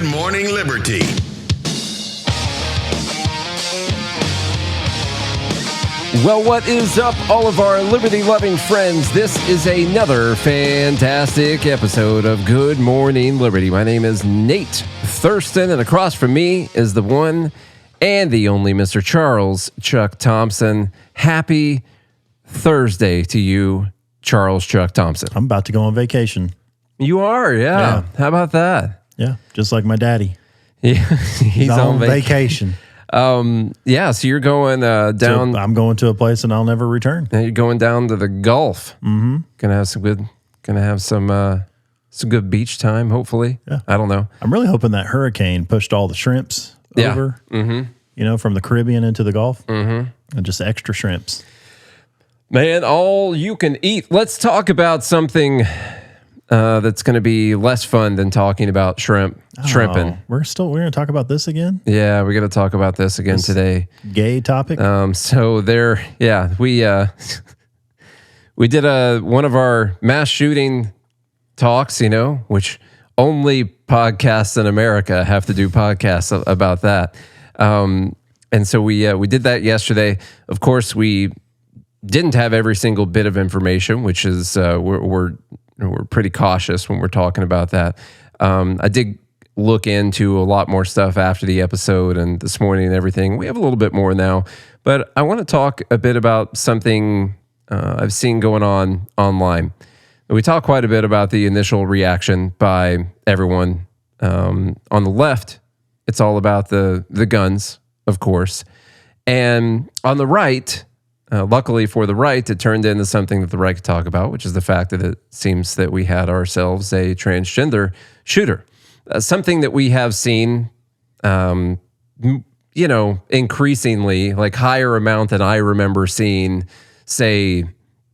Good Morning Liberty. Well, what is up, all of our liberty-loving friends? This is another fantastic episode of Good Morning Liberty. My name is Nate Thurston, and across from me is the one and the only Mr. Charles Chuck Thompson. Happy Thursday to you, Charles Chuck Thompson. I'm about to go on vacation. You are, yeah. How about that? Yeah, just like my daddy. Yeah, he's on vacation. So you're going down. I'm going to a place and I'll never return. You're going down to the Gulf. Mm-hmm. Gonna have some good beach time. Hopefully, yeah. I don't know. I'm really hoping that hurricane pushed all the shrimps over. Mm-hmm. You know, from the Caribbean into the Gulf, and just extra shrimps. Man, all you can eat. Let's talk about something that's going to be less fun than talking about shrimping. We're going to talk about this again? Yeah, we're going to talk about this again today. Gay topic? We did one of our mass shooting talks, which only podcasts in America have to do podcasts about that. And so we did that yesterday. Of course, we didn't have every single bit of information, which is we're pretty cautious when we're talking about that. I did look into a lot more stuff after the episode and this morning and everything. We have a little bit more now, but I want to talk a bit about something I've seen going on online. We talk quite a bit about the initial reaction by everyone. On the left, it's all about the guns, of course. And on the right, luckily for the right, it turned into something that the right could talk about, which is the fact that it seems that we had ourselves a transgender shooter. Something that we have seen, increasingly, like higher amount than I remember seeing, say,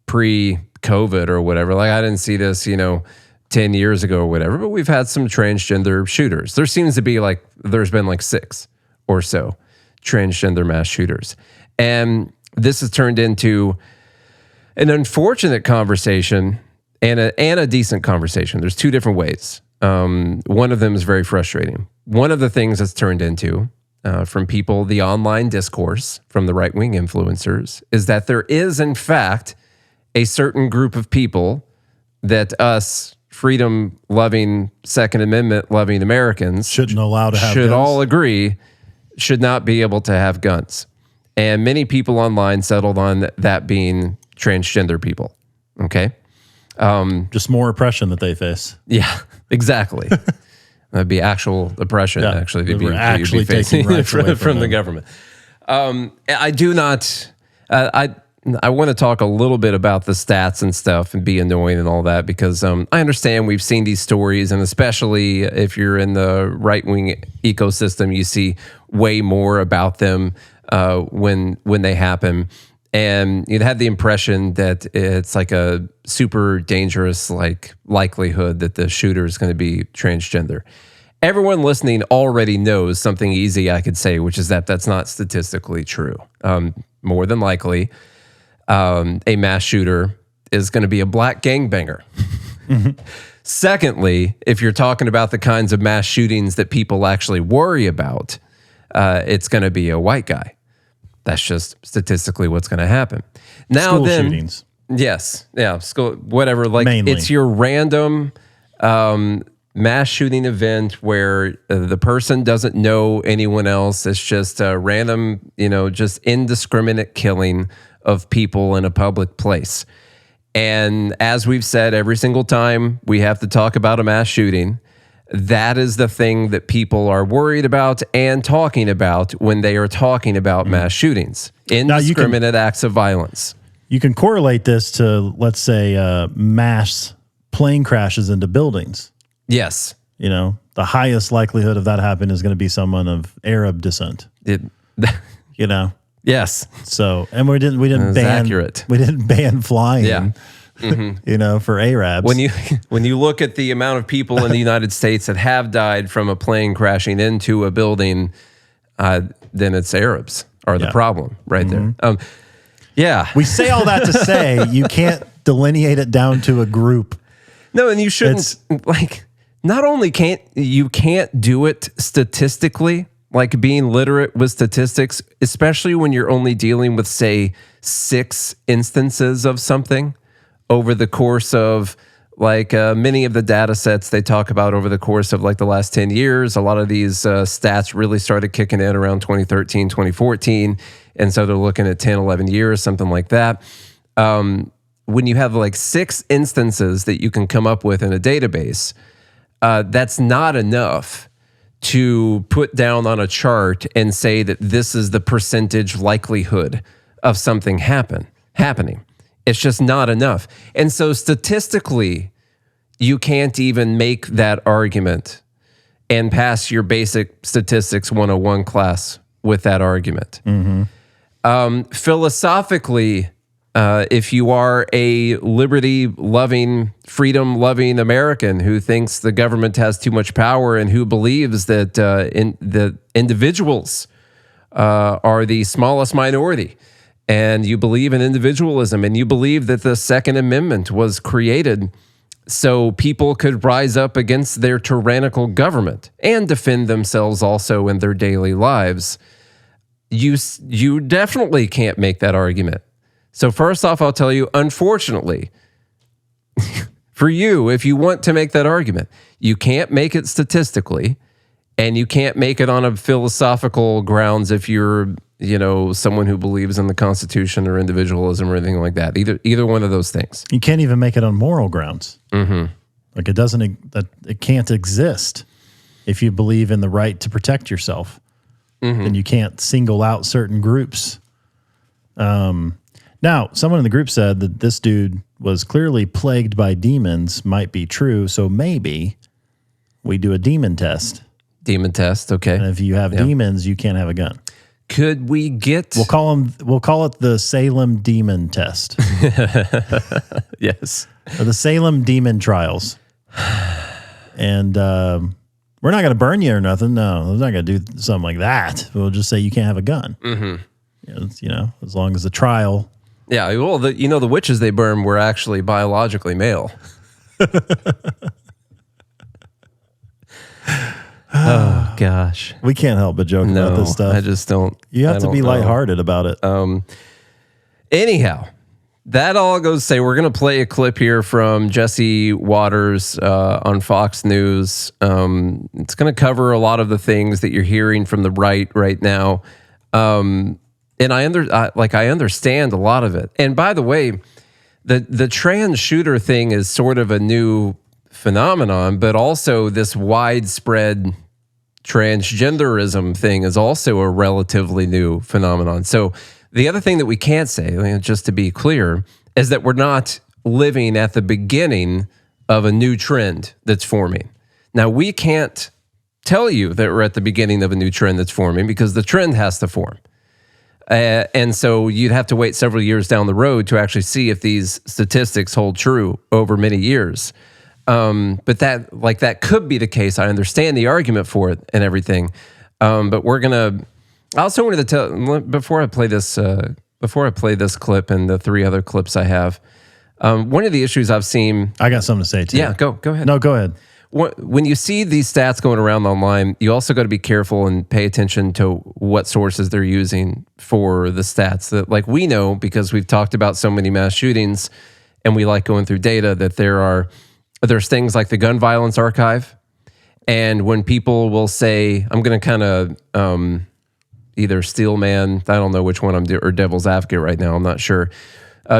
pre-COVID or whatever. Like I didn't see this, 10 years ago or whatever, but we've had some transgender shooters. There seems to be there's been 6 or so transgender mass shooters. And this has turned into an unfortunate conversation and a decent conversation. There's 2 different ways. One of them is very frustrating. One of the things that's turned into from people, the online discourse from the right-wing influencers, is that there is, in fact, a certain group of people that us freedom-loving, Second Amendment-loving Americans should guns. All agree should not be able to have guns. And many people online settled on that being transgender people. Okay? Just more oppression that they face. Yeah, exactly. That'd be actual oppression, actually. They'd be actually facing taking rights away from the government. I do not... I want to talk a little bit about the stats and stuff and be annoying and all that because I understand we've seen these stories, and especially if you're in the right-wing ecosystem, you see way more about them when they happen. And you'd have the impression that it's like a super dangerous likelihood that the shooter is going to be transgender. Everyone listening already knows something easy I could say, which is that that's not statistically true. More than likely, a mass shooter is going to be a black gangbanger. Mm-hmm. Secondly, if you're talking about the kinds of mass shootings that people actually worry about, it's going to be a white guy. That's just statistically what's going to happen. Now school shootings. Yes. Yeah. School, whatever. Mainly. It's your random mass shooting event where the person doesn't know anyone else. It's just a random, just indiscriminate killing of people in a public place. And as we've said, every single time we have to talk about a mass shooting, that is the thing that people are worried about and talking about when they are talking about mass shootings, indiscriminate acts of violence. You can correlate this to, let's say, mass plane crashes into buildings. Yes. The highest likelihood of that happening is going to be someone of Arab descent. Yes. So, and we didn't ban flying. Yeah. Mm-hmm. For Arabs. When you look at the amount of people in the United States that have died from a plane crashing into a building, then it's Arabs are the problem right there. Yeah. We say all that to say you can't delineate it down to a group. No, and you shouldn't not only can't do it statistically, like being literate with statistics, especially when you're only dealing with, say, 6 instances of something over the course of like many of the data sets they talk about over the course of like the last 10 years. A lot of these stats really started kicking in around 2013, 2014. And so they're looking at 10, 11 years, something like that. When you have like 6 instances that you can come up with in a database, that's not enough to put down on a chart and say that this is the percentage likelihood of something happening. It's just not enough. And so statistically, you can't even make that argument and pass your basic statistics 101 class with that argument. Philosophically, if you are a liberty-loving, freedom-loving American who thinks the government has too much power and who believes that the individuals are the smallest minority, and you believe in individualism, and you believe that the Second Amendment was created so people could rise up against their tyrannical government and defend themselves also in their daily lives, you definitely can't make that argument. So first off, I'll tell you, unfortunately, for you, if you want to make that argument, you can't make it statistically, and you can't make it on a philosophical grounds if you're, someone who believes in the Constitution or individualism or anything like that. Either one of those things. You can't even make it on moral grounds. Like it can't exist if you believe in the right to protect yourself. Then you can't single out certain groups. Now, someone in the group said that this dude was clearly plagued by demons, might be true, so maybe we do a demon test. Demon test, okay. And if you have demons, you can't have a gun. Could we get... We'll call it the Salem Demon Test. Yes. Or the Salem Demon Trials. And we're not going to burn you or nothing. No, we're not going to do something like that. We'll just say you can't have a gun. As long as the trial... Yeah, well, the witches they burned were actually biologically male. Oh, gosh. We can't help but joke about this stuff. I just don't. You have to be lighthearted about it. Anyhow, that all goes to say we're going to play a clip here from Jesse Waters on Fox News. It's going to cover a lot of the things that you're hearing from the right now. And I understand a lot of it. And by the way, the trans shooter thing is sort of a new phenomenon, but also this widespread transgenderism thing is also a relatively new phenomenon. So the other thing that we can't say, just to be clear, is that we're not living at the beginning of a new trend that's forming. Now, we can't tell you that we're at the beginning of a new trend that's forming because the trend has to form. And so you'd have to wait several years down the road to actually see if these statistics hold true over many years. But that could be the case. I understand the argument for it and everything. But I also wanted to tell, before I play this clip and the 3 other clips I have, one of the issues I've seen. I got something to say too. Yeah, go ahead. No, go ahead. When you see these stats going around online, you also got to be careful and pay attention to what sources they're using for the stats. That, like, we know, because we've talked about so many mass shootings and we like going through data, that there's things like the Gun Violence Archive. And when people will say, I'm going to kind of either steel man, I don't know which one I'm doing, or devil's advocate right now, I'm not sure.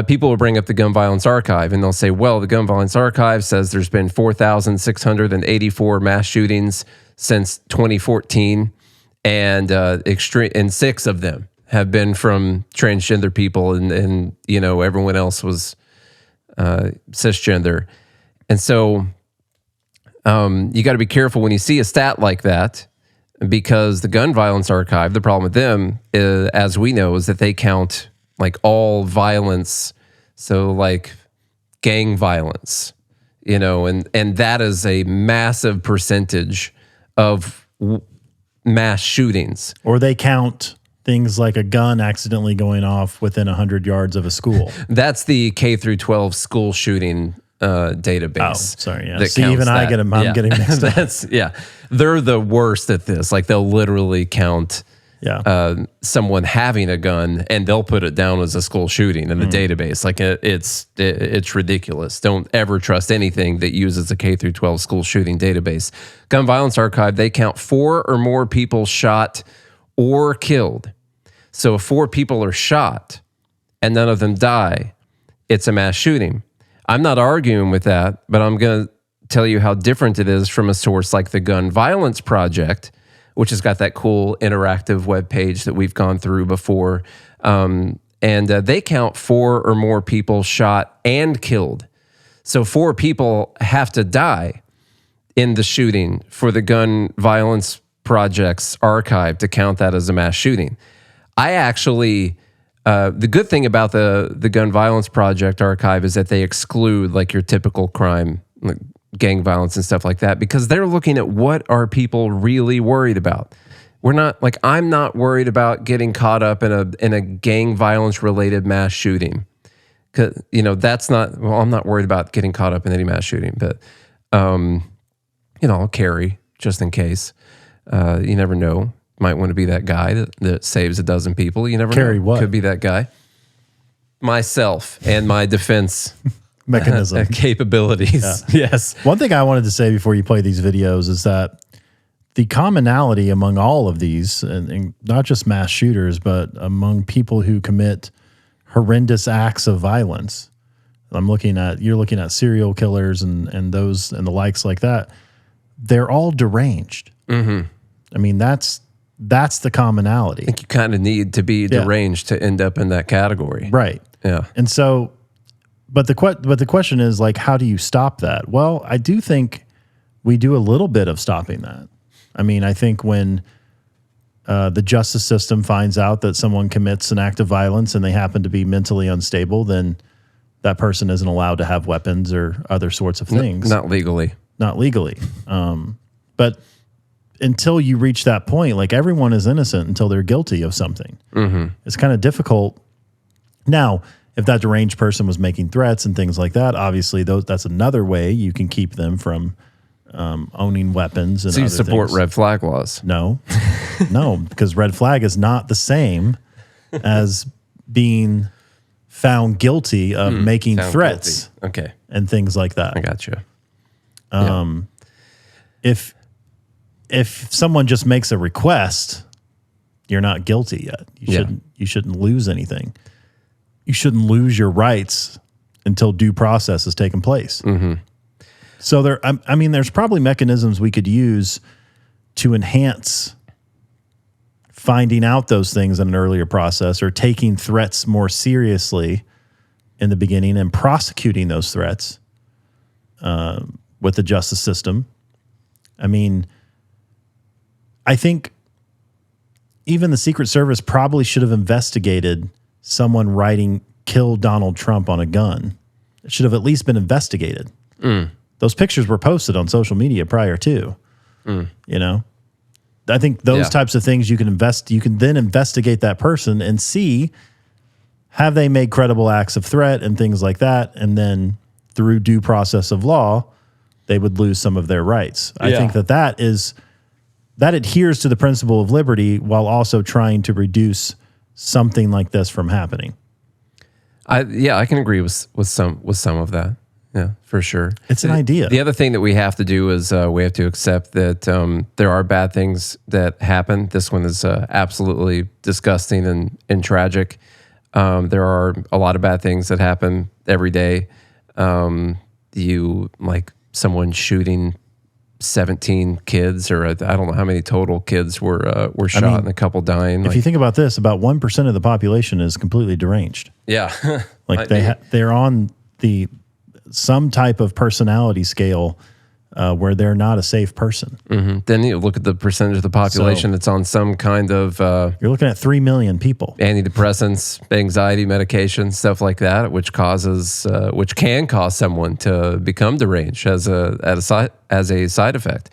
People will bring up the Gun Violence Archive and they'll say, well, the Gun Violence Archive says there's been 4,684 mass shootings since 2014, and 6 of them have been from transgender people, and everyone else was cisgender. And so you got to be careful when you see a stat like that, because the Gun Violence Archive, the problem with them, as we know, is that they count like all violence, so like gang violence, and that is a massive percentage of mass shootings. Or they count things like a gun accidentally going off within 100 yards of a school. That's the K through 12 school shooting database. Oh, sorry. Yeah. that See, counts even I that. get them. I'm getting mixed up. They're the worst at this. Like they'll literally count someone having a gun and they'll put it down as a school shooting in the database. Like it's ridiculous. Don't ever trust anything that uses a K through 12 school shooting database. Gun Violence Archive, they count 4 or more people shot or killed. So if 4 people are shot and none of them die, it's a mass shooting. I'm not arguing with that, but I'm going to tell you how different it is from a source like the Gun Violence Project, which has got that cool interactive web page that we've gone through before. And they count 4 or more people shot and killed. So 4 people have to die in the shooting for the Gun Violence Project's archive to count that as a mass shooting. I actually... the good thing about the Gun Violence Project archive is that they exclude like your typical crime, like gang violence and stuff like that, because they're looking at what are people really worried about. We're not like, I'm not worried about getting caught up in a gang violence related mass shooting. 'Cause, you know, that's not, well, I'm not worried about getting caught up in any mass shooting, but, you know, I'll carry just in case. You never know. Might want to be that guy that saves a dozen people. You never Carry know. what? Could be that guy. Myself and my defense Mechanism. capabilities. Yes. One thing I wanted to say before you play these videos is that the commonality among all of these, and not just mass shooters, but among people who commit horrendous acts of violence. You're looking at serial killers and those and the likes like that. They're all deranged. Mm-hmm. I mean, that's the commonality. I think you kind of need to be deranged to end up in that category. Right. Yeah. And so, but the question is like, how do you stop that? Well, I do think we do a little bit of stopping that. I mean, I think when the justice system finds out that someone commits an act of violence and they happen to be mentally unstable, then that person isn't allowed to have weapons or other sorts of things. Not legally. Not legally. But until you reach that point, like everyone is innocent until they're guilty of something. Mm-hmm. It's kind of difficult. Now, if that deranged person was making threats and things like that, obviously that's another way you can keep them from owning weapons. And so you other support things. red flag laws? No, no, because red flag is not the same as being found guilty of making threats. Okay. And things like that. I got you. If someone just makes a request, you're not guilty yet. You shouldn't lose anything. You shouldn't lose your rights until due process has taken place. Mm-hmm. So there's probably mechanisms we could use to enhance finding out those things in an earlier process, or taking threats more seriously in the beginning and prosecuting those threats with the justice system. I mean, I think even the Secret Service probably should have investigated someone writing "Kill Donald Trump" on a gun. It should have at least been investigated. Those pictures were posted on social media prior to, you know. I think those types of things you can then investigate that person and see, have they made credible acts of threat and things like that. And then through due process of law, they would lose some of their rights. I think that adheres to the principle of liberty while also trying to reduce something like this from happening. I can agree with some of that. Yeah, for sure. It's an idea. The other thing that we have to do is we have to accept that there are bad things that happen. This one is absolutely disgusting and tragic. There are a lot of bad things that happen every day. Like someone shooting 17 kids, or I don't know how many total kids were shot and a couple dying. If you think about this, about 1% of the population is completely deranged. Yeah. Like they're on some type of personality scale where they're not a safe person. Mm-hmm. Then you look at the percentage of the population that's on some kind of... you're looking at 3 million people. Antidepressants, anxiety medication, stuff like that, which can cause someone to become deranged as a side effect.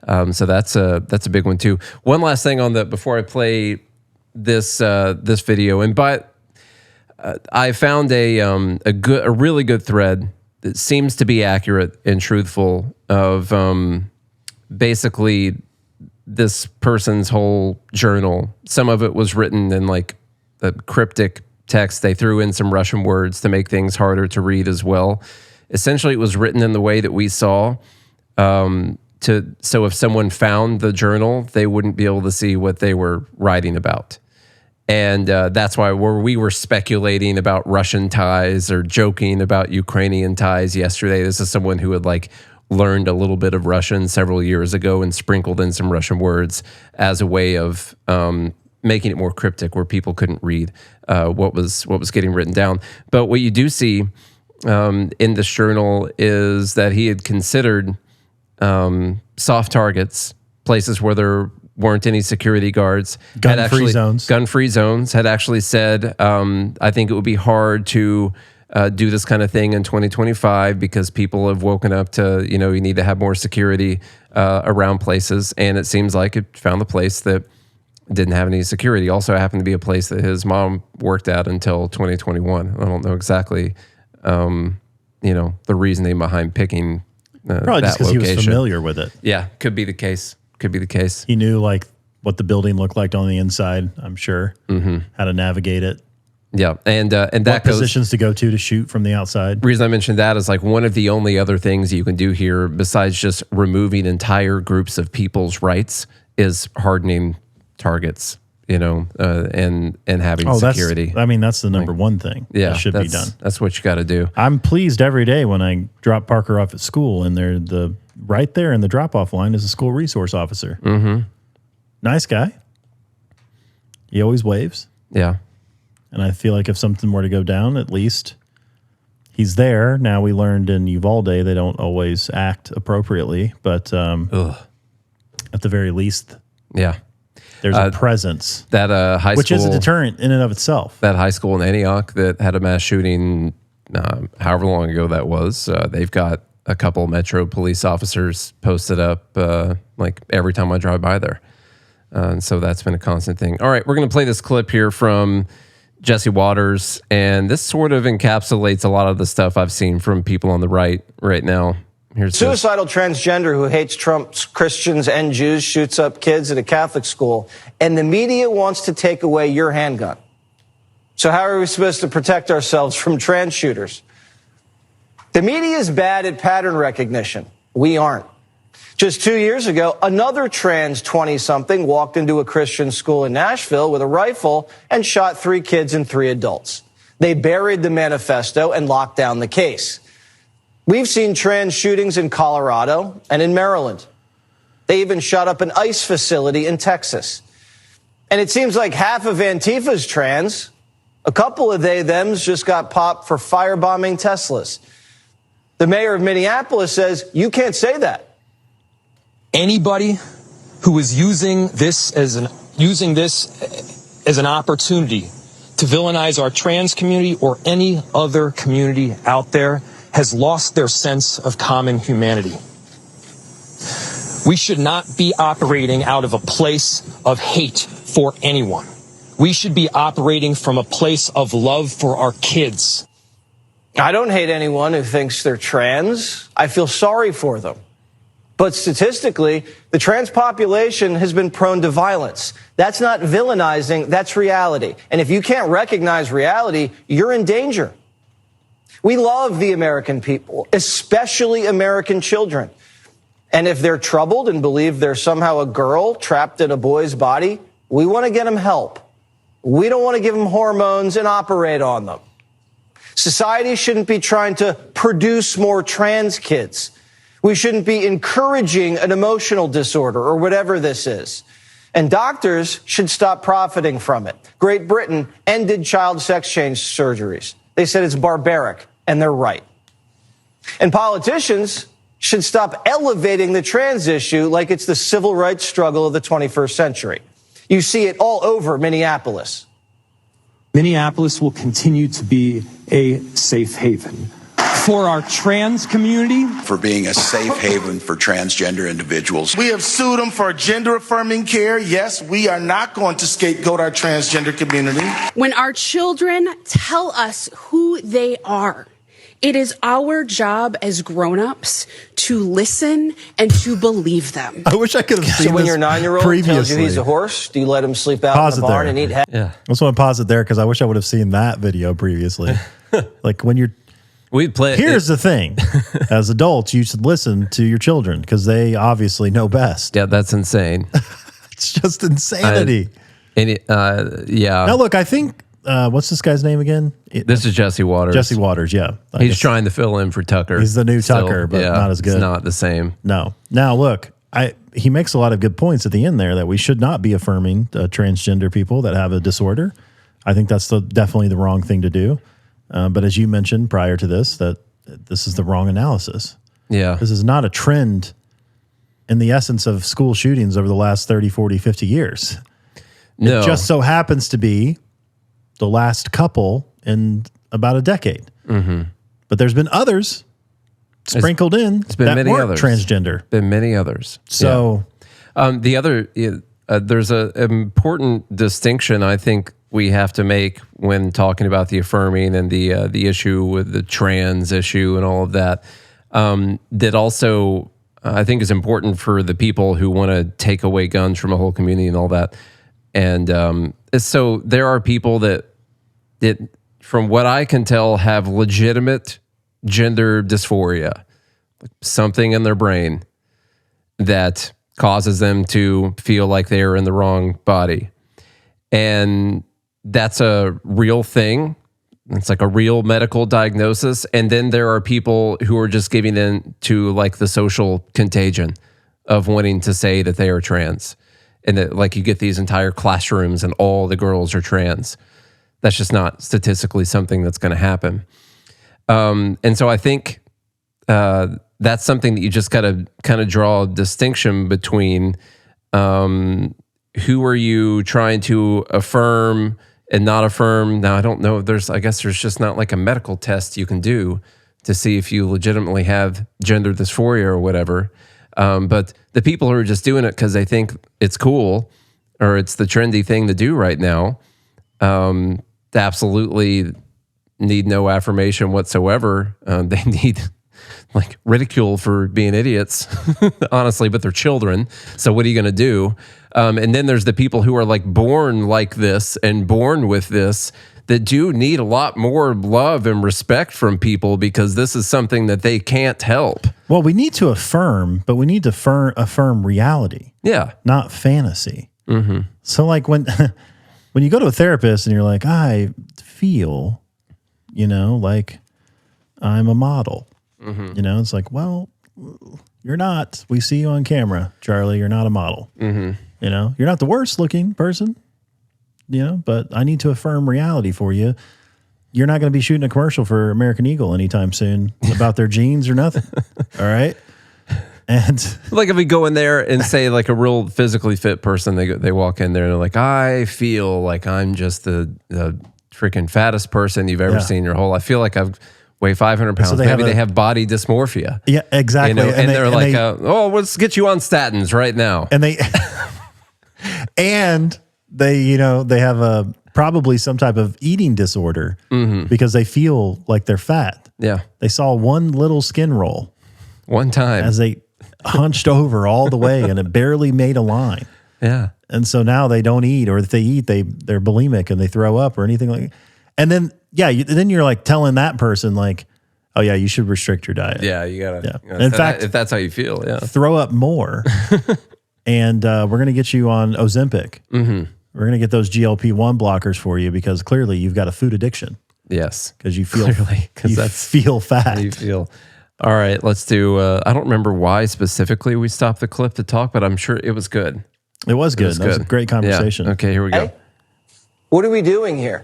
So that's a big one too. One last thing on before I play this video, I found a really good thread it seems to be accurate and truthful of basically this person's whole journal. Some of it was written in like the cryptic text. They threw in some Russian words to make things harder to read as well. Essentially, it was written in the way that we saw. So if someone found the journal, they wouldn't be able to see what they were writing about. And that's why we were speculating about Russian ties or joking about Ukrainian ties yesterday. This is someone who had like learned a little bit of Russian several years ago and sprinkled in some Russian words as a way of making it more cryptic, where people couldn't read what was getting written down. But what you do see in this journal is that he had considered soft targets, places where there weren't any security guards. Gun-free zones. Gun-free zones. Had actually said, I think it would be hard to do this kind of thing in 2025 because people have woken up to, you need to have more security around places. And it seems like it found the place that didn't have any security. Also happened to be a place that his mom worked at until 2021. I don't know exactly, the reasoning behind picking probably just because he was familiar with it. Yeah, could be the case. He knew like what the building looked like on the inside, I'm sure, how to navigate it. Yeah, and that what positions to go to shoot from the outside. The reason I mentioned that is like one of the only other things you can do here besides just removing entire groups of people's rights is hardening targets, and having security. That's the number one thing that should be done. That's what you got to do. I'm pleased every day when I drop Parker off at school and they're right there in the drop-off line is a school resource officer. Mm-hmm. Nice guy. He always waves. Yeah. And I feel like if something were to go down, at least he's there. Now, we learned in Uvalde they don't always act appropriately, but at the very least, there's a presence. That high school, which is a deterrent in and of itself. That high school in Antioch that had a mass shooting, however long ago that was, they've got a couple Metro police officers posted up like every time I drive by there. And so that's been a constant thing. All right, we're going to play this clip here from Jesse Waters, and this sort of encapsulates a lot of the stuff I've seen from people on the right now. Here's suicidal transgender who hates Trump's Christians and Jews shoots up kids at a Catholic school, and the media wants to take away your handgun. So how are we supposed to protect ourselves from trans shooters? The media is bad at pattern recognition. We aren't. Just 2 years ago, another trans 20-something walked into a Christian school in Nashville with a rifle and shot 3 kids and 3 adults. They buried the manifesto and locked down the case. We've seen trans shootings in Colorado and in Maryland. They even shot up an ICE facility in Texas. And it seems like half of Antifa's trans. A couple of they-thems just got popped for firebombing Teslas. The mayor of Minneapolis says, you can't say that. Anybody who is using this as an opportunity to villainize our trans community or any other community out there has lost their sense of common humanity. We should not be operating out of a place of hate for anyone. We should be operating from a place of love for our kids. I don't hate anyone who thinks they're trans. I feel sorry for them. But statistically, the trans population has been prone to violence. That's not villainizing, that's reality. And if you can't recognize reality, you're in danger. We love the American people, especially American children. And if they're troubled and believe they're somehow a girl trapped in a boy's body, we want to get them help. We don't want to give them hormones and operate on them. Society shouldn't be trying to produce more trans kids. We shouldn't be encouraging an emotional disorder or whatever this is. And doctors should stop profiting from it. Great Britain ended child sex change surgeries. They said it's barbaric, and they're right. And politicians should stop elevating the trans issue like it's the civil rights struggle of the 21st century. You see it all over Minneapolis. Minneapolis will continue to be a safe haven for our trans community. For being a safe haven for transgender individuals. We have sued them for gender-affirming care. Yes, we are not going to scapegoat our transgender community. When our children tell us who they are, It is our job as grown-ups to listen and to believe them. I wish I could have seen So when this your 9-year-old tells you he's a horse, do you let him sleep out Pause in the it barn there. and eat hay? Yeah. I just want to pause it there because I wish I would have seen that video previously. Like when you're, We play. here's the thing. As adults, you should listen to your children because they obviously know best. Yeah, that's insane. It's just insanity. Yeah. Now, look, I think, what's this guy's name again? This is Jesse Waters. Jesse Waters, yeah. I He's guess trying to fill in for Tucker. He's the new Still, Tucker, but yeah, not as good. It's not the same. No. Now, look, he makes a lot of good points at the end there that we should not be affirming transgender people that have a disorder. I think that's definitely the wrong thing to do. But as you mentioned prior to this, that this is the wrong analysis. Yeah. This is not a trend in the essence of school shootings over the last 30, 40, 50 years. No. It just so happens to be the last couple in about a decade. Mm-hmm. But there's been others sprinkled in It's been that many weren't others. transgender. Been many others. So The other, there's an important distinction I think we have to make when talking about the affirming and the issue with the trans issue and all of that. That also I think is important for the people who want to take away guns from a whole community and all that. And so there are people that, from what I can tell, have legitimate gender dysphoria, something in their brain that causes them to feel like they are in the wrong body. And that's a real thing. It's like a real medical diagnosis. And then there are people who are just giving in to like the social contagion of wanting to say that they are trans. And that like you get these entire classrooms and all the girls are trans. That's just not statistically something that's going to happen. And so I think that's something that you just got to kind of draw a distinction between who are you trying to affirm and not affirm. Now, I don't know. I guess there's just not like a medical test you can do to see if you legitimately have gender dysphoria or whatever. But the people who are just doing it because they think it's cool or it's the trendy thing to do right now, they absolutely need no affirmation whatsoever. They need like ridicule for being idiots, honestly, but they're children. So what are you going to do? And then there's the people who are like born like this and born with this that do need a lot more love and respect from people because this is something that they can't help. well, we need to affirm, but we need to affirm reality, Yeah. not fantasy. Mm-hmm. So like when you go to a therapist and you're like, I feel, like I'm a model, it's like, well, you're not. We see you on camera, Charlie. You're not a model. Mm-hmm. You're not the worst looking person, but I need to affirm reality for you. You're not going to be shooting a commercial for American Eagle anytime soon about their jeans or nothing. All right. And Like if we go in there and say like a real physically fit person, they walk in there and they're like, I feel like I'm just the freaking fattest person you've ever seen in your whole life. I feel like I've weigh 500 pounds. Maybe they have body dysmorphia. yeah, exactly. And they're like, let's get you on statins right now. And they they have probably some type of eating disorder because they feel like they're fat. Yeah. They saw one little skin roll One time. as they hunched over all the way and it barely made a line. Yeah. And so now they don't eat, or if they eat, they're bulimic and they throw up or anything like that. And then, then you're like telling that person like, oh yeah, you should restrict your diet. Yeah. You gotta. Yeah. In fact, if that's how you feel. Yeah. throw up more. And we're going to get you on Ozempic. Mm-hmm. We're going to get those GLP-1 blockers for you because clearly you've got a food addiction Yes. because you feel Clearly, 'cause you that's feel fat. How you feel. All right. Let's do. I don't remember why specifically we stopped the clip to talk, but I'm sure it was good. It was good. That was a great conversation. Yeah. Okay. Here we go. Hey, what are we doing here?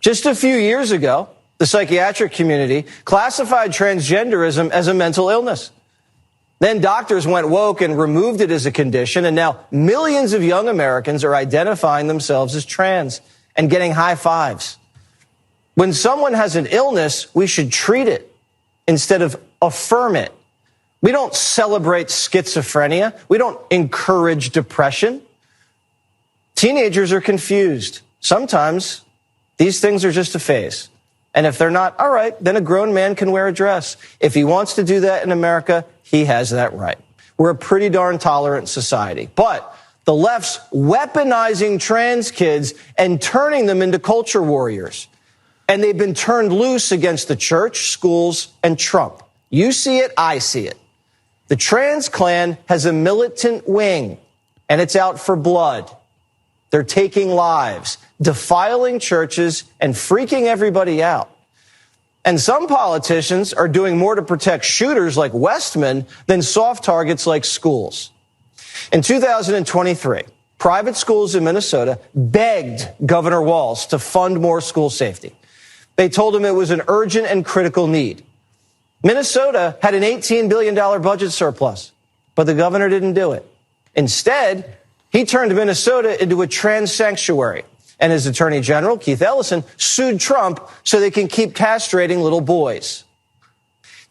Just a few years ago, the psychiatric community classified transgenderism as a mental illness. Then doctors went woke and removed it as a condition, and now millions of young Americans are identifying themselves as trans and getting high fives. When someone has an illness, we should treat it instead of affirm it. We don't celebrate schizophrenia. We don't encourage depression. Teenagers are confused. Sometimes these things are just a phase, And if they're not, all right, then a grown man can wear a dress. If he wants to do that in America, he has that right. We're a pretty darn tolerant society. But the left's weaponizing trans kids and turning them into culture warriors. And they've been turned loose against the church, schools, and Trump. You see it, I see it. The trans Klan has a militant wing, and it's out for blood. They're taking lives, defiling churches, and freaking everybody out. And some politicians are doing more to protect shooters like Westman than soft targets like schools. In 2023, private schools in Minnesota begged Governor Walz to fund more school safety. They told him it was an urgent and critical need. Minnesota had an $18 billion budget surplus, but the governor didn't do it. Instead, he turned Minnesota into a trans sanctuary. And his attorney general, Keith Ellison, sued Trump so they can keep castrating little boys.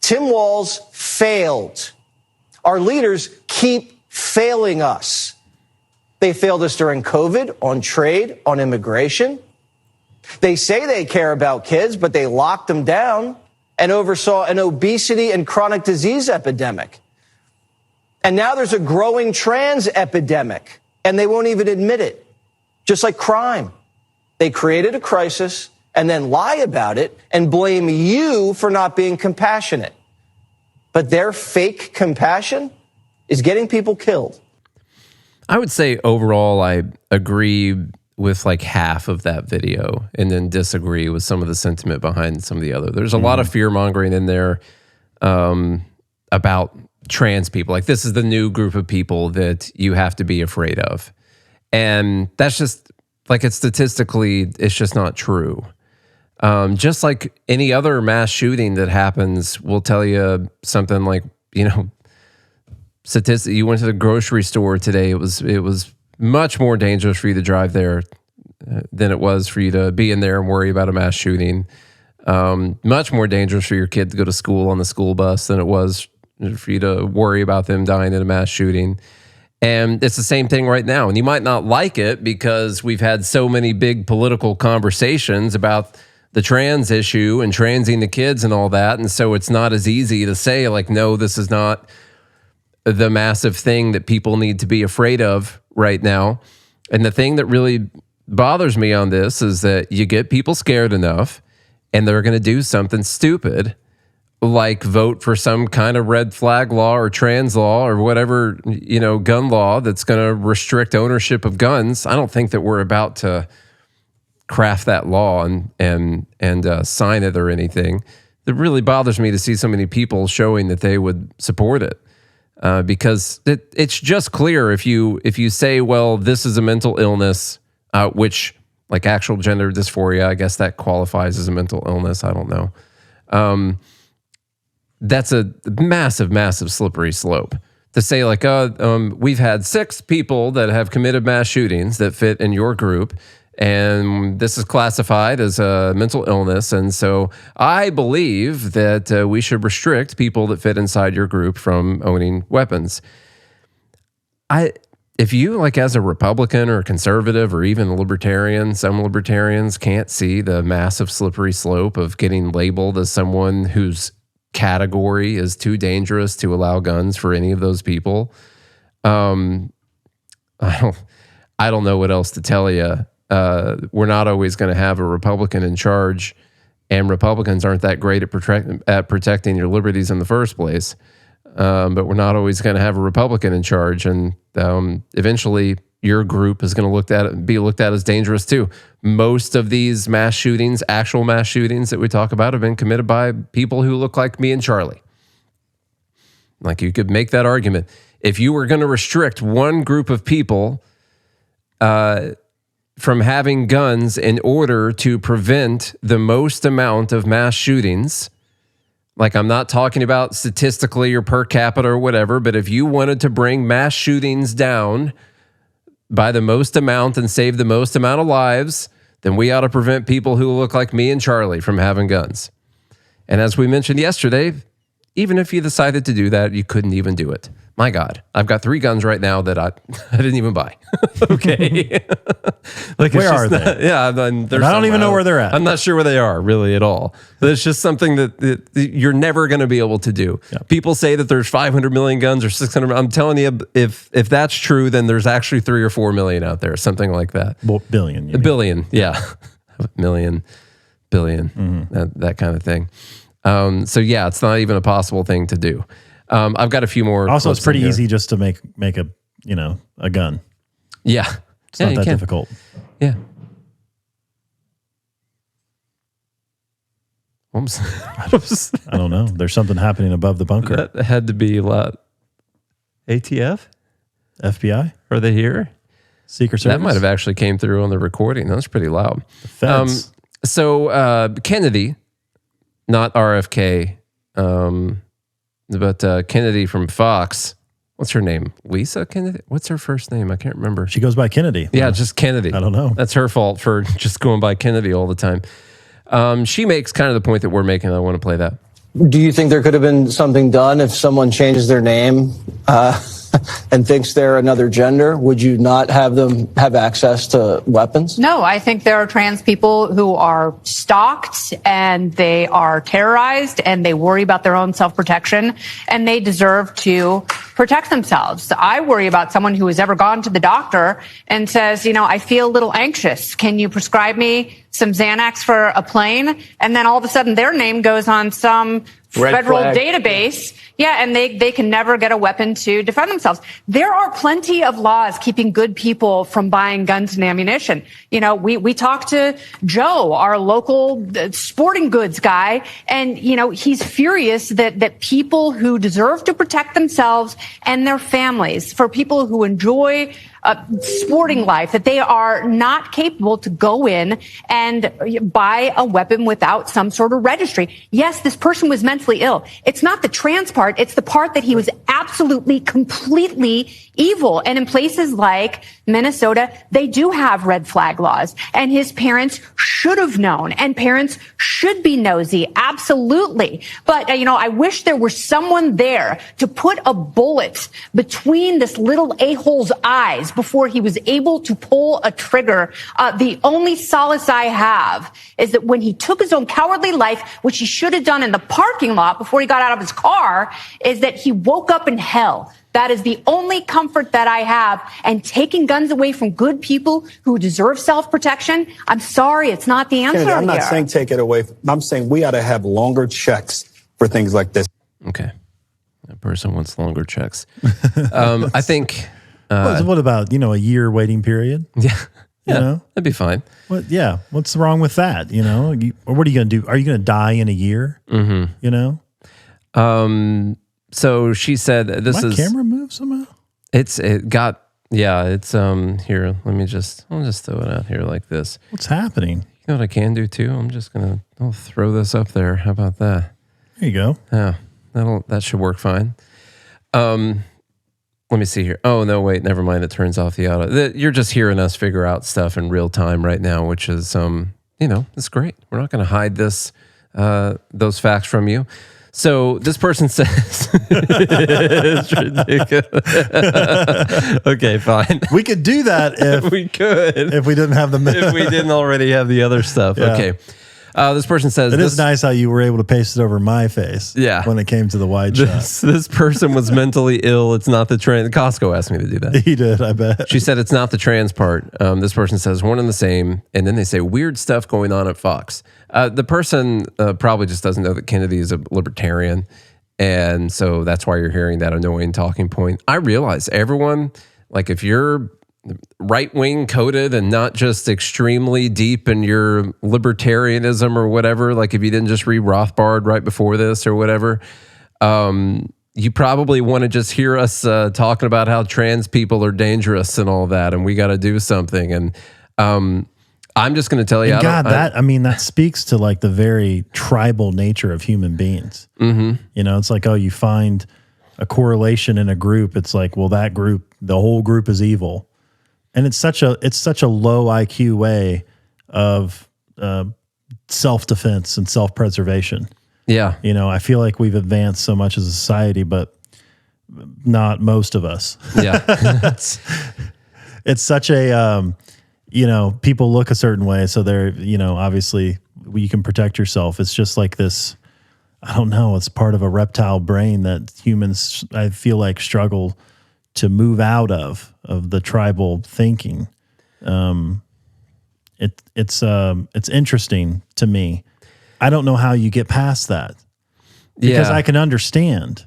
Tim Walz failed. Our leaders keep failing us. They failed us during COVID, on trade, on immigration. They say they care about kids, but they locked them down and oversaw an obesity and chronic disease epidemic. And now there's a growing trans epidemic, and they won't even admit it. Just like crime. They created a crisis and then lie about it and blame you for not being compassionate. But their fake compassion is getting people killed. I would say overall, I agree with like half of that video and then disagree with some of the sentiment behind some of the other. There's a lot of fear mongering in there about trans people. Like, this is the new group of people that you have to be afraid of. And that's just like, it's statistically, it's just not true. Just like any other mass shooting that happens will tell you something like, you know, you went to the grocery store today. It was much more dangerous for you to drive there than it was for you to be in there and worry about a mass shooting. Much more dangerous for your kid to go to school on the school bus than it was for you to worry about them dying in a mass shooting. And it's the same thing right now. And you might not like it because we've had so many big political conversations about the trans issue and transing the kids and all that. And so it's not as easy to say, like, no, this is not the massive thing that people need to be afraid of right now. And the thing that really bothers me on this is that you get people scared enough and they're going to do something stupid, like vote for some kind of red flag law or trans law or whatever, you know, gun law that's going to restrict ownership of guns. I don't think that we're about to craft that law and sign it or anything. It really bothers me to see so many people showing that they would support it. Because it's just clear if you say, well, this is a mental illness, which, like actual gender dysphoria, I guess that qualifies as a mental illness. I don't know. That's a massive, massive slippery slope to say, like, we've had 6 people that have committed mass shootings that fit in your group, and this is classified as a mental illness. And so I believe that we should restrict people that fit inside your group from owning weapons. If you, like, as a Republican or a conservative or even a libertarian, some libertarians can't see the massive slippery slope of getting labeled as someone whose category is too dangerous to allow guns for any of those people. I don't know what else to tell you. We're not always going to have a Republican in charge, and Republicans aren't that great at protecting your liberties in the first place. But we're not always going to have a Republican in charge, and eventually your group is going to be looked at as dangerous too. Most of these mass shootings, actual mass shootings that we talk about, have been committed by people who look like me and Charlie. Like, you could make that argument. If you were going to restrict one group of people from having guns in order to prevent the most amount of mass shootings, like, I'm not talking about statistically or per capita or whatever, but if you wanted to bring mass shootings down by the most amount and save the most amount of lives, then we ought to prevent people who look like me and Charlie from having guns. And as we mentioned yesterday, even if you decided to do that, you couldn't even do it. My God, I've got 3 guns right now that I didn't even buy. Okay. Like, where are they? Yeah. I don't even know where they're at. I'm not sure where they are really at all. But it's just something that you're never going to be able to do. Yeah. People say that there's 500 million guns or 600. I'm telling you, if that's true, then there's actually 3 or 4 million out there, something like that. Well, billion. A billion. Yeah. Million, billion, that kind of thing. So yeah, it's not even a possible thing to do. I've got a few more. Also, it's pretty easy just to make a gun. Yeah. It's not that difficult. Yeah. I don't know. There's something happening above the bunker. That had to be a lot. ATF? FBI? Are they here? Secret Service? That might have actually came through on the recording. That was pretty loud. The feds. So Kennedy, not RFK, but Kennedy from Fox. What's her name? Lisa Kennedy? What's her first name? I can't remember. She goes by Kennedy. Yeah, just Kennedy. I don't know. That's her fault for just going by Kennedy all the time. She makes kind of the point that we're making. I want to play that. Do you think there could have been something done if someone changes their name and thinks they're another gender? Would you not have them have access to weapons? No, I think there are trans people who are stalked and they are terrorized and they worry about their own self-protection and they deserve to protect themselves. I worry about someone who has ever gone to the doctor and says, I feel a little anxious. Can you prescribe me some Xanax for a plane? And then all of a sudden their name goes on some federal database. Yeah, and they can never get a weapon to defend themselves. There are plenty of laws keeping good people from buying guns and ammunition. We talked to Joe, our local sporting goods guy, and, he's furious that people who deserve to protect themselves and their families, for people who enjoy sporting life, that they are not capable to go in and buy a weapon without some sort of registry. Yes, this person was mentally ill. It's not the trans part. It's the part that he was absolutely, completely evil. And in places like Minnesota, they do have red flag laws. And his parents should have known. And parents should be nosy. Absolutely. But, I wish there were someone there to put a bullet between this little a-hole's eyes before he was able to pull a trigger. The only solace I have is that when he took his own cowardly life, which he should have done in the parking lot before he got out of his car, is that he woke up in hell. That is the only comfort that I have. And taking guns away from good people who deserve self-protection, I'm sorry, it's not the answer. Kennedy, I'm not here. saying take it away. I'm saying we ought to have longer checks for things like this. Okay. That person wants longer checks. I think... what about, a year waiting period? Yeah. Yeah, that'd be fine. Yeah. What's wrong with that? Or what are you going to do? Are you going to die in a year? Mm-hmm. So she said this My is camera move somehow. It's here. I'll just throw it out here like this. What's happening? You know what I can do too? I'll throw this up there. How about that? There you go. Yeah, that should work fine. Let me see here. Oh no, wait, never mind. It turns off the auto. You're just hearing us figure out stuff in real time right now, which is it's great. We're not going to hide those facts from you. So this person says, it's ridiculous. Okay, fine. We could do that if we could. If we didn't have if we didn't already have the other stuff. Yeah. Okay. This person says, it is nice how you were able to paste it over my face. Yeah. When it came to the wide shot. This person was mentally ill. It's not the trans. Costco asked me to do that. He did, I bet. She said it's not the trans part. This person says one and the same. And then they say weird stuff going on at Fox. The person probably just doesn't know that Kennedy is a libertarian. And so that's why you're hearing that annoying talking point. I realize everyone, like if you're right-wing coded and not just extremely deep in your libertarianism or whatever, like if you didn't just read Rothbard right before this or whatever, you probably want to just hear us talking about how trans people are dangerous and all that, and we got to do something. And I'm just going to tell you, that speaks to like the very tribal nature of human beings. Mm-hmm. It's like, you find a correlation in a group. It's like, well, that group, the whole group is evil. And it's such a low IQ way of self-defense and self-preservation. Yeah. You know, I feel like we've advanced so much as a society, but not most of us. Yeah. It's such a, you know, people look a certain way. So they're, you know, obviously you can protect yourself. It's just like this, I don't know, it's part of a reptile brain that humans, I feel like, struggle to move out of the tribal thinking. It's interesting to me. I don't know how you get past that, because I can understand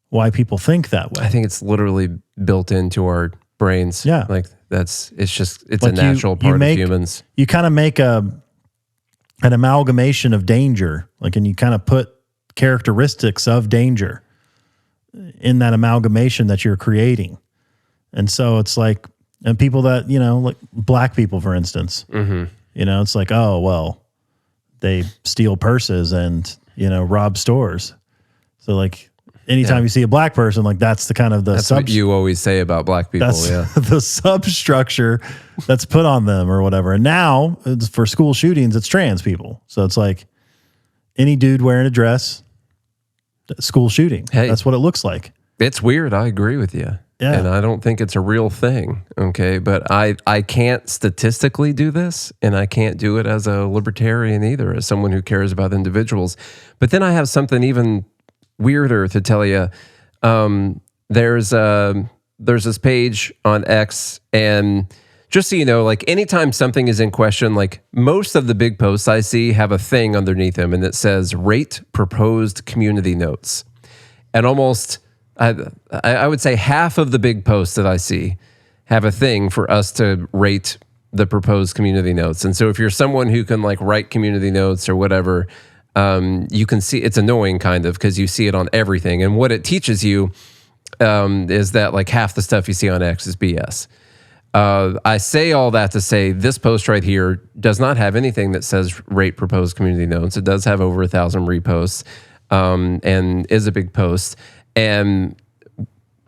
why people think that way. I think it's literally built into our brains. Yeah. Like it's Like a natural part of humans. You kind of make an amalgamation of danger, like, and you kind of put characteristics of danger in that amalgamation that you're creating. And so it's like, and people that, you know, like black people, for instance, you know, it's like, oh, well, they steal purses and, you know, rob stores. So like anytime you see a black person, like that's the kind of the That's what you always say about black people. that's Yeah. the substructure that's put on them or whatever. And now it's for school shootings, it's trans people. So it's like any dude wearing a dress, school shooting. Hey. That's what it looks like. It's weird. I agree with you. Yeah. And I don't think it's a real thing. Okay. But I can't statistically do this, and I can't do it as a libertarian either, as someone who cares about individuals. But then I have something even weirder to tell you. There's this page on X, and just so you know, like anytime something is in question, like most of the big posts I see have a thing underneath them, and it says rate proposed community notes. And almost, I would say half of the big posts that I see have a thing for us to rate the proposed community notes. And so if you're someone who can like write community notes or whatever, you can see it's annoying kind of, because you see it on everything. And what it teaches you is that like half the stuff you see on X is BS. I say all that to say this post right here does not have anything that says rate proposed community notes. It does have over 1,000 reposts, and is a big post. And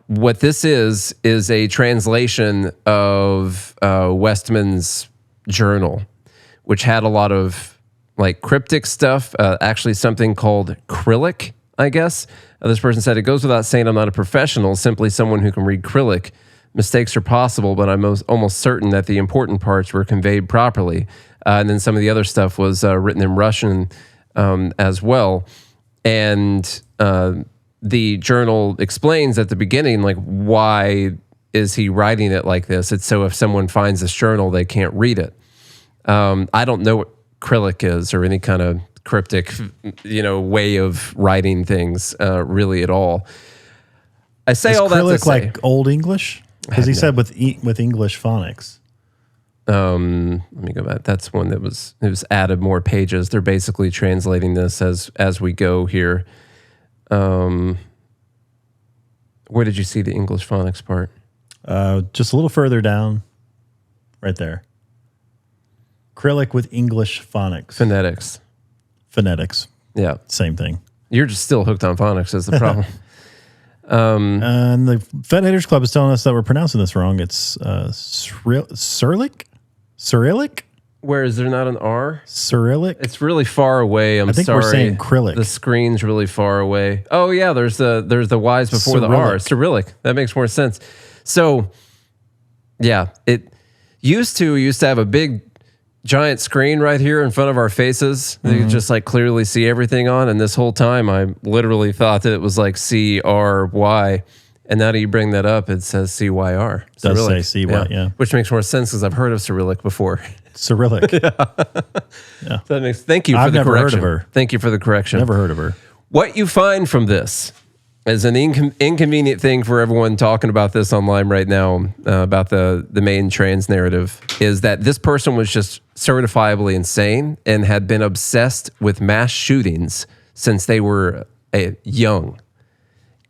what this is a translation of Westman's journal, which had a lot of like cryptic stuff, actually something called Cyrillic, I guess. This person said, it goes without saying I'm not a professional, simply someone who can read Cyrillic. Mistakes are possible, but I'm almost certain that the important parts were conveyed properly. And then some of the other stuff was written in Russian as well. And the journal explains at the beginning, like, why is he writing it like this? It's so if someone finds this journal, they can't read it. I don't know what Cyrillic is or any kind of cryptic, you know, way of writing things really at all. I say Is all that to Cyrillic say, like Old English? Because he said with English phonics. let me go back. That's one that was added more pages. They're basically translating this as we go here. Where did you see the English phonics part? Just a little further down, right there. Cyrillic with English phonics. Phonetics. Yeah. Same thing. You're just still hooked on phonics is the problem. And the Fed Haters Club is telling us that we're pronouncing this wrong. It's Cyrillic? Cyrillic? Where is there not an R? Cyrillic? It's really far away. I think we're saying Cyrillic. The screen's really far away. Oh yeah, there's the Y's before the R. Cyrillic. That makes more sense. So yeah, it used to have a big giant screen right here in front of our faces that you could just like clearly see everything on. And this whole time I literally thought that it was like CRY. And now that you bring that up, it says CYR. It does say CY, yeah. Which makes more sense because I've heard of Cyrillic before. Cyrillic. Yeah. Thank you for the correction. I've never heard of her. Thank you for the correction. Never heard of her. What you find from this is an inconvenient thing for everyone talking about this online right now, about the main trans narrative, is that this person was just certifiably insane and had been obsessed with mass shootings since they were young.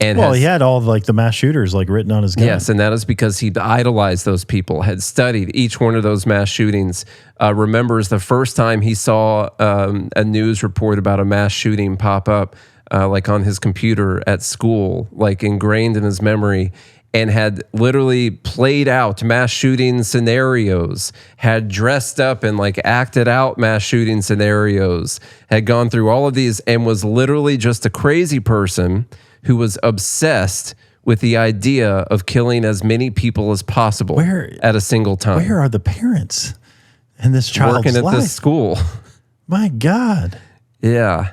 And he had all like the mass shooters like written on his gun. Yes, and that is because he idolized those people, had studied each one of those mass shootings, remembers the first time he saw a news report about a mass shooting pop up, like on his computer at school, like ingrained in his memory. and had literally played out mass shooting scenarios, had dressed up and like acted out mass shooting scenarios, had gone through all of these, and was literally just a crazy person who was obsessed with the idea of killing as many people as possible at a single time. Where are the parents in this child's working at life? this school? My God. Yeah.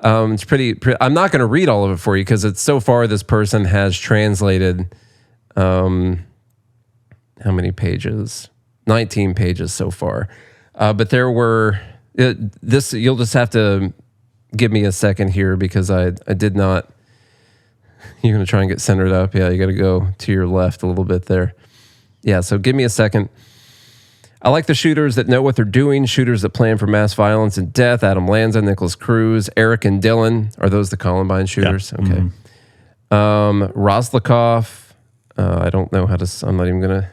It's pretty, I'm not going to read all of it for you because it's so far this person has translated how many pages? 19 pages so far. But there were you'll just have to give me a second here because I did not. You're going to try and get centered up. Yeah, you got to go to your left a little bit there. Yeah, so give me a second. I like the shooters that know what they're doing, shooters that plan for mass violence and death. Adam Lanza, Nicholas Cruz, Eric and Dylan. Are those the Columbine shooters? Yeah. Okay. Roslikov. I don't know how to, I'm not even going to.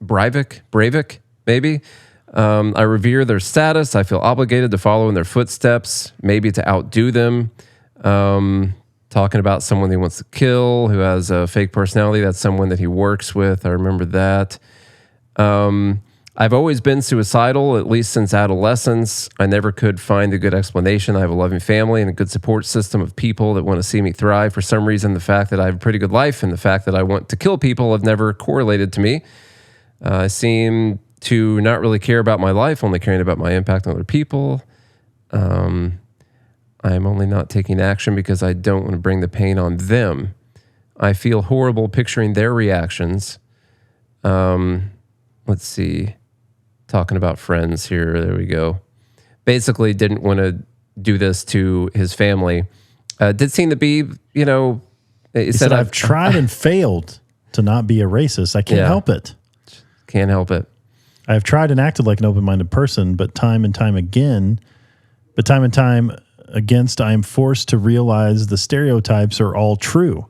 Breivik, maybe. I revere their status. I feel obligated to follow in their footsteps, maybe to outdo them. Talking about someone he wants to kill, who has a fake personality. That's someone that he works with. I remember that. I've always been suicidal, at least since adolescence. I never could find a good explanation. I have a loving family and a good support system of people that want to see me thrive. For some reason, the fact that I have a pretty good life and the fact that I want to kill people have never correlated to me. I seem to not really care about my life, only caring about my impact on other people. I'm only not taking action because I don't want to bring the pain on them. I feel horrible picturing their reactions. Let's see. Talking about friends here. There we go. Basically didn't want to do this to his family. Did seem to be, you know, he said I've tried and failed to not be a racist. I can't help it. Can't help it. I've tried and acted like an open-minded person, but time and time against, I am forced to realize the stereotypes are all true.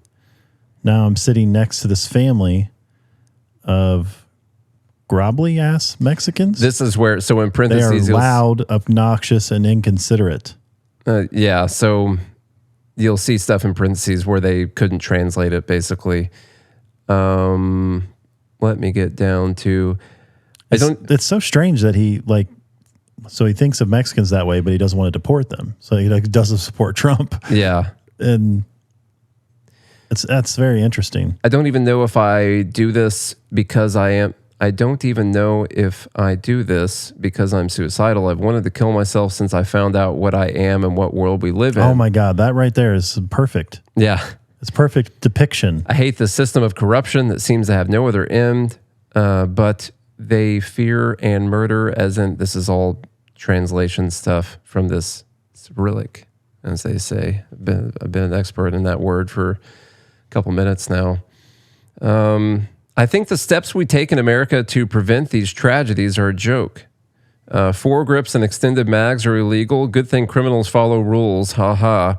Now I'm sitting next to this family of grobbly-ass Mexicans. This is where, so in they parentheses, are loud, obnoxious, and inconsiderate. Yeah, so you'll see stuff in parentheses where they couldn't translate it, basically. Let me get down to... It's so strange that he, like... So he thinks of Mexicans that way, but he doesn't want to deport them. So he doesn't support Trump. Yeah. And that's very interesting. I don't even know if I do this because I don't even know if I do this because I'm suicidal. I've wanted to kill myself since I found out what I am and what world we live in. Oh my God, that right there is perfect. Yeah. It's perfect depiction. I hate the system of corruption that seems to have no other end, but they fear and murder, as in, this is all translation stuff from this Cyrillic, as they say. I've been an expert in that word for a couple minutes now. I think the steps we take in America to prevent these tragedies are a joke. Foregrips and extended mags are illegal. Good thing criminals follow rules. Ha ha.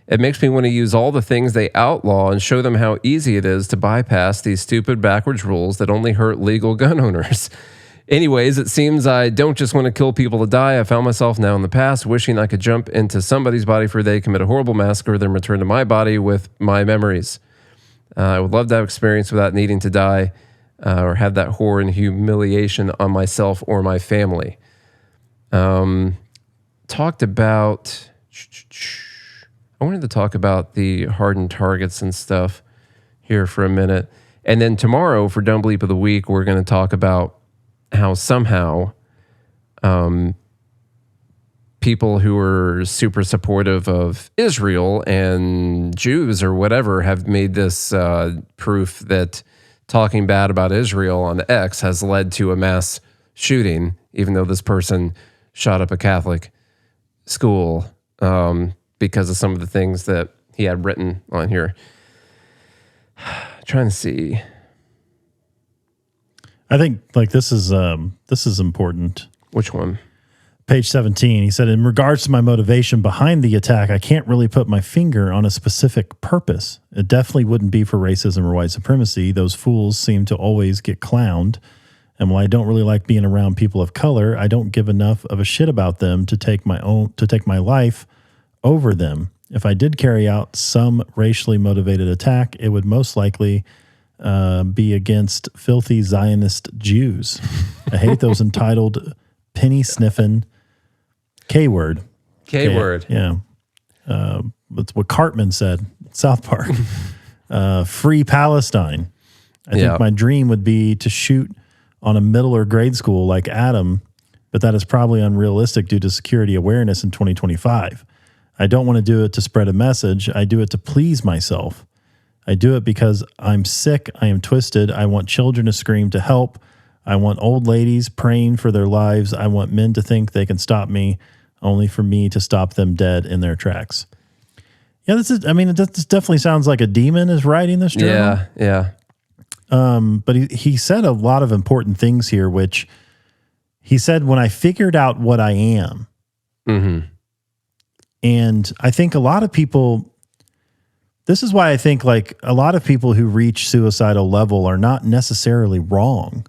It makes me want to use all the things they outlaw and show them how easy it is to bypass these stupid backwards rules that only hurt legal gun owners. Anyways, it seems I don't just want to kill people to die. I found myself now in the past wishing I could jump into somebody's body for a day, commit a horrible massacre, then return to my body with my memories. I would love to have experience without needing to die or have that horror and humiliation on myself or my family. Talked about... I wanted to talk about the hardened targets and stuff here for a minute. And then tomorrow for Dumb Bleep of the Week, we're going to talk about how somehow people who are super supportive of Israel and Jews or whatever have made this proof that talking bad about Israel on X has led to a mass shooting, even though this person shot up a Catholic school because of some of the things that he had written on here. Trying to see. I think like this is important. Which one? Page 17. He said, in regards to my motivation behind the attack, I can't really put my finger on a specific purpose. It definitely wouldn't be for racism or white supremacy. Those fools seem to always get clowned. And while I don't really like being around people of color, I don't give enough of a shit about them to take my life over them. If I did carry out some racially motivated attack, it would most likely be against filthy Zionist Jews. I hate those entitled penny sniffing K-word. K-word. Yeah. That's what Cartman said, South Park. Free Palestine. I think my dream would be to shoot on a middle or grade school like Adam, but that is probably unrealistic due to security awareness in 2025. I don't want to do it to spread a message. I do it to please myself. I do it because I'm sick. I am twisted. I want children to scream to help. I want old ladies praying for their lives. I want men to think they can stop me, only for me to stop them dead in their tracks. Yeah, this definitely sounds like a demon is writing this journal. Yeah. But he said a lot of important things here, which he said, when I figured out what I am, and I think a lot of people, this is why I think like a lot of people who reach suicidal level are not necessarily wrong,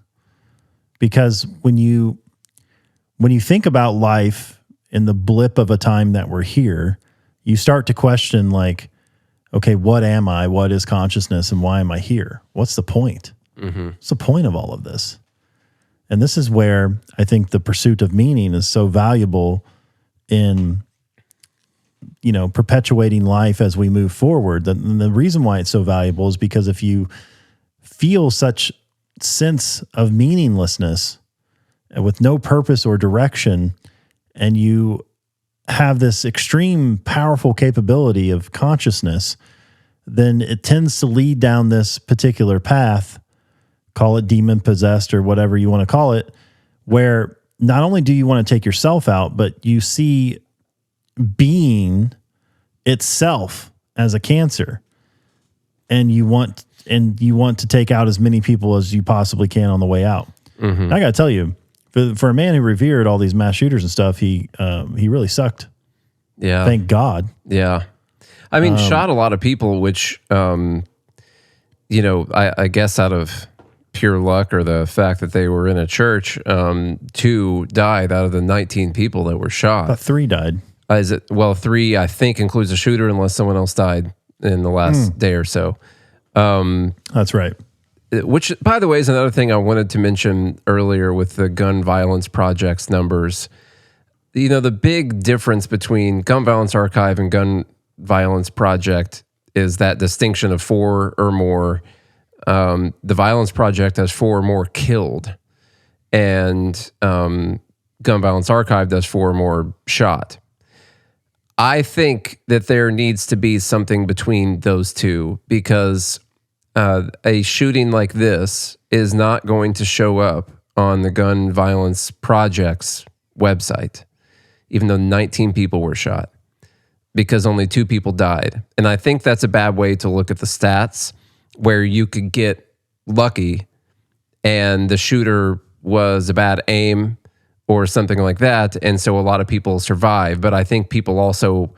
because when you think about life in the blip of a time that we're here, you start to question like, okay, what am I? What is consciousness? And why am I here? What's the point? What's the point of all of this? And this is where I think the pursuit of meaning is so valuable in, perpetuating life as we move forward. The reason why it's so valuable is because if you feel such sense of meaninglessness with no purpose or direction, and you have this extreme powerful capability of consciousness, then it tends to lead down this particular path, call it demon possessed or whatever you want to call it, where not only do you want to take yourself out, but you see being itself as a cancer, and you want to take out as many people as you possibly can on the way out. I got to tell you, for a man who revered all these mass shooters and stuff, he really sucked. Yeah. Thank God. Yeah. I mean, shot a lot of people, which, I guess out of pure luck or the fact that they were in a church, 2 died out of the 19 people that were shot. About 3 died. Is it? Well, 3, I think, includes a shooter, unless someone else died in the last day or so. That's right. Which, by the way, is another thing I wanted to mention earlier with the gun violence project's numbers. The big difference between Gun Violence Archive and Gun Violence Project is that distinction of 4 or more. The Violence Project has 4 or more killed, and Gun Violence Archive does 4 or more shot. I think that there needs to be something between those two, because a shooting like this is not going to show up on the Gun Violence Project's website, even though 19 people were shot, because only 2 people died. And I think that's a bad way to look at the stats, where you could get lucky and the shooter was a bad aim or something like that, and so a lot of people survive. But I think people also,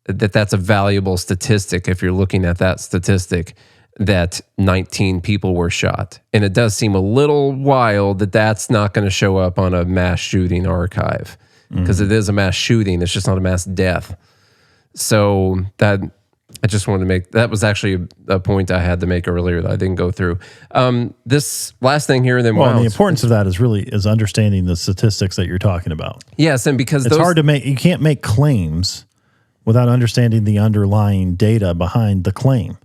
that's a valuable statistic if you're looking at that statistic, that 19 people were shot. And it does seem a little wild that that's not going to show up on a mass shooting archive, because it is a mass shooting. It's just not a mass death. So that, I just wanted to make, that was actually a point I had to make earlier that I didn't go through. This last thing here, and then the importance of that is understanding the statistics that you're talking about. Yes, and because it's hard to make, you can't make claims without understanding the underlying data behind the claim.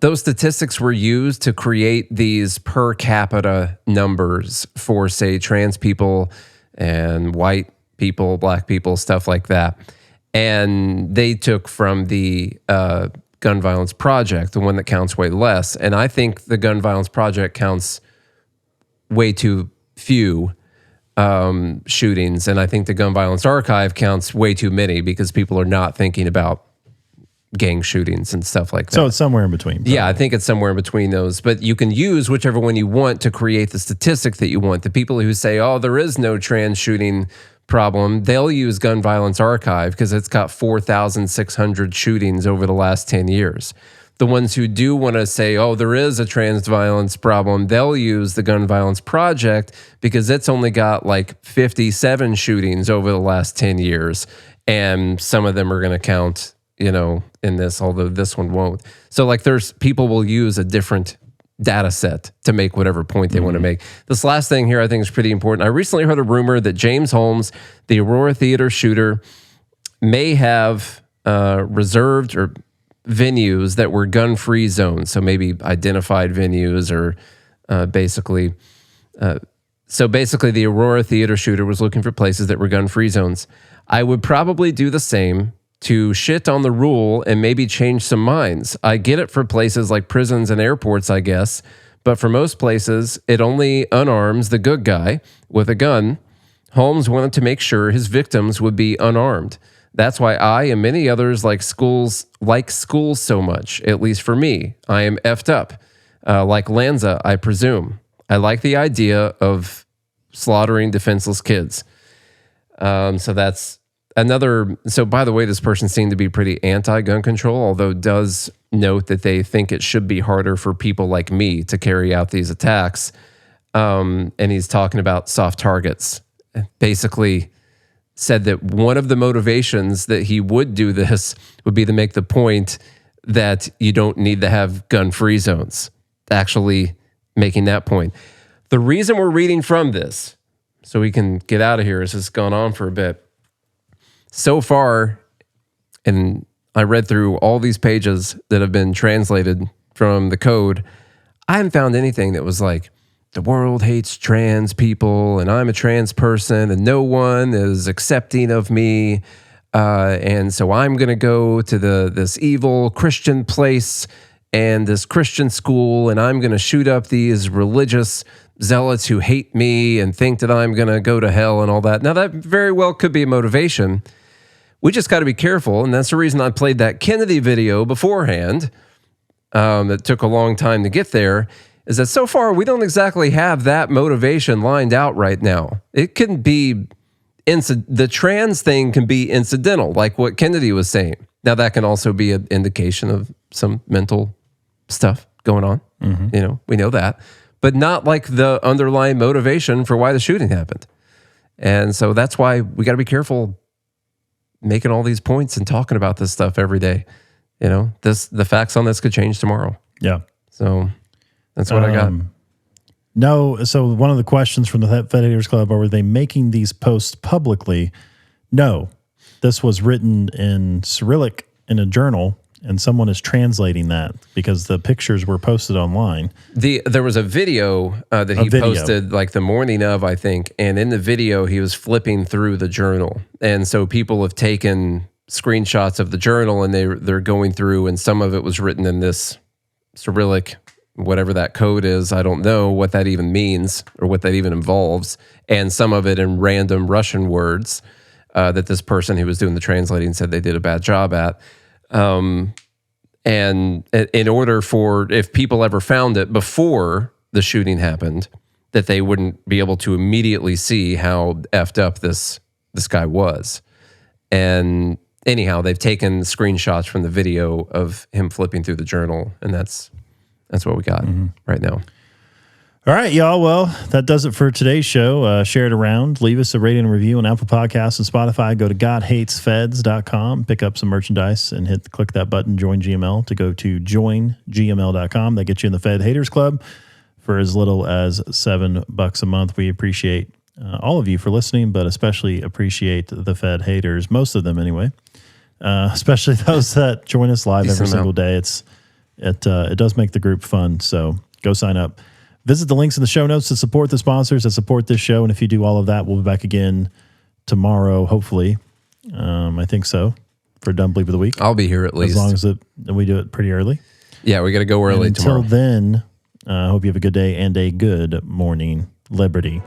Those statistics were used to create these per capita numbers for, say, trans people and white people, black people, stuff like that. And they took from the Gun Violence Project, the one that counts way less. And I think the Gun Violence Project counts way too few shootings. And I think the Gun Violence Archive counts way too many, because people are not thinking about gang shootings and stuff like that. So it's somewhere in between. Probably. Yeah, I think it's somewhere in between those. But you can use whichever one you want to create the statistic that you want. The people who say, oh, there is no trans shooting problem, they'll use Gun Violence Archive because it's got 4,600 shootings over the last 10 years. The ones who do want to say, oh, there is a trans violence problem, they'll use the Gun Violence Project because it's only got like 57 shootings over the last 10 years. And some of them are going to count in this, although this one won't. So like people will use a different data set to make whatever point they want to make. This last thing here I think is pretty important. I recently heard a rumor that James Holmes, the Aurora Theater shooter, may have reserved or venues that were gun-free zones. So maybe identified venues or basically the Aurora Theater shooter was looking for places that were gun-free zones. I would probably do the same to shit on the rule and maybe change some minds. I get it for places like prisons and airports, I guess, but for most places, it only unarms the good guy with a gun. Holmes wanted to make sure his victims would be unarmed. That's why I and many others like schools so much, at least for me. I am effed up. Like Lanza, I presume. I like the idea of slaughtering defenseless kids. So that's another. So by the way, this person seemed to be pretty anti-gun control, although does note that they think it should be harder for people like me to carry out these attacks. And he's talking about soft targets. Basically said that one of the motivations that he would do this would be to make the point that you don't need to have gun-free zones. Actually making that point. The reason we're reading from this, so we can get out of here, is it's gone on for a bit. So far, and I read through all these pages that have been translated from the code, I haven't found anything that was like, the world hates trans people, and I'm a trans person, and no one is accepting of me, and so I'm going to go to this evil Christian place and this Christian school, and I'm going to shoot up these religious zealots who hate me and think that I'm going to go to hell and all that. Now, that very well could be a motivation. We just got to be careful, and that's the reason I played that Kennedy video beforehand. That took a long time to get there, is that so far we don't exactly have that motivation lined out right now. It can be, the trans thing can be incidental, like what Kennedy was saying. Now, that can also be an indication of some mental stuff going on. We know that, but not like the underlying motivation for why the shooting happened. And so that's why we got to be careful making all these points and talking about this stuff every day. The facts on this could change tomorrow. Yeah. So that's what I got. No. So one of the questions from the Fed Haters Club, were they making these posts publicly? No, this was written in Cyrillic in a journal, and someone is translating that because the pictures were posted online. There was a video that he posted like the morning of, I think, and in the video he was flipping through the journal, and so people have taken screenshots of the journal and they're going through, and some of it was written in this Cyrillic, whatever that code is. I don't know what that even means or what that even involves, and some of it in random Russian words that this person who was doing the translating said they did a bad job at. And in order for, if people ever found it before the shooting happened, that they wouldn't be able to immediately see how effed up this guy was. And anyhow, they've taken screenshots from the video of him flipping through the journal, and that's what we got right now. All right, y'all. Well, that does it for today's show. Share it around. Leave us a rating and review on Apple Podcasts and Spotify. Go to godhatesfeds.com, pick up some merchandise, and click that button, Join GML, to go to joingml.com. That gets you in the Fed Haters Club for as little as $7 a month. We appreciate all of you for listening, but especially appreciate the Fed haters, most of them anyway, especially those that join us live every single day. It does make the group fun, so go sign up. Visit the links in the show notes to support the sponsors that support this show. And if you do all of that, we'll be back again tomorrow, hopefully. I think so, for Dumb Bleep of the Week. I'll be here at least. As long as we do it pretty early. Yeah, we got to go early tomorrow. Until then, I hope you have a good day and a good morning, Liberty.